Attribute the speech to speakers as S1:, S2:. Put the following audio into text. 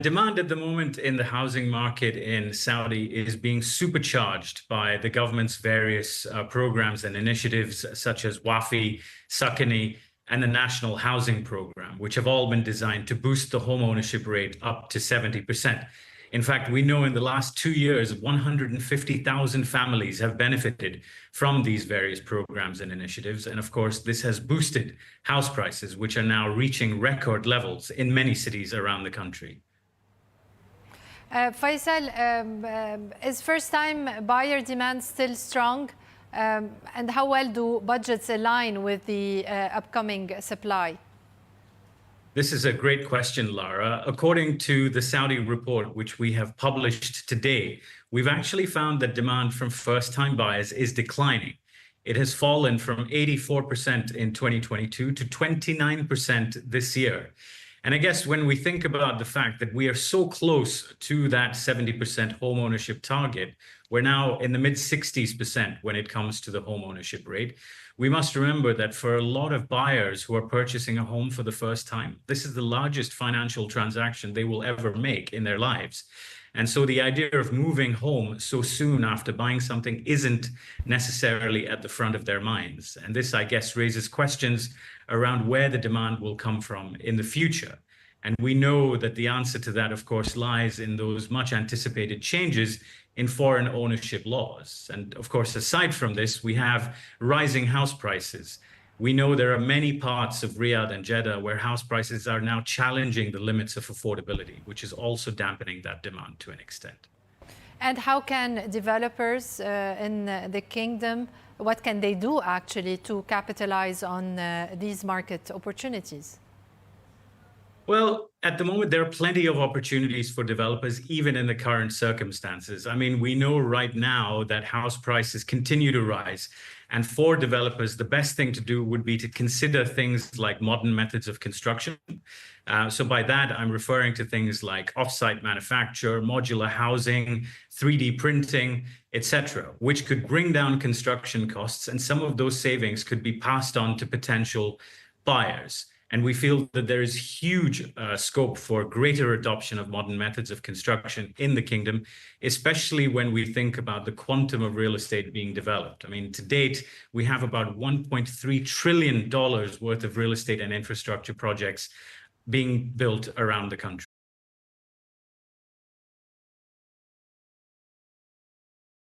S1: Demand at the moment in the housing market in Saudi is being supercharged by the government's various programs and initiatives such as WAFI, Sakani, and the National Housing Program, which have all been designed to boost the home ownership rate up to 70%. In fact, we know in the last 2 years, 150,000 families have benefited from these various programs and initiatives. And of course, this has boosted house prices, which are now reaching record levels in many cities around the country.
S2: Faisal, is first-time buyer demand still strong? And how well do budgets align with the upcoming supply?
S1: This is a great question, Lara. According to the Saudi report, which we have published today, we've actually found that demand from first-time buyers is declining. It has fallen from 84% in 2022 to 29% this year. And I guess when we think about the fact that we are so close to that 70% home ownership target, we're now in the mid-60s% when it comes to the home ownership rate. We must remember that for a lot of buyers who are purchasing a home for the first time, this is the largest financial transaction they will ever make in their lives. And so the idea of moving home so soon after buying something isn't necessarily at the front of their minds. And this, I guess, raises questions around where the demand will come from in the future. And we know that the answer to that, of course, lies in those much anticipated changes in foreign ownership laws. And of course, aside from this, we have rising house prices. We know there are many parts of Riyadh and Jeddah where house prices are now challenging the limits of affordability, which is also dampening that demand to an extent.
S2: And how can developers in the kingdom, what can they do actually to capitalize on these market opportunities?
S1: Well, at the moment, there are plenty of opportunities for developers, even in the current circumstances. I mean, we know right now that house prices continue to rise. And for developers, the best thing to do would be to consider things like modern methods of construction. So by that, I'm referring to things like off-site manufacture, modular housing, 3D printing, etc., which could bring down construction costs. And some of those savings could be passed on to potential buyers. And we feel that there is huge scope for greater adoption of modern methods of construction in the kingdom, especially when we think about the quantum of real estate being developed. I mean, to date, we have about $1.3 trillion worth of real estate and infrastructure projects being built around the country.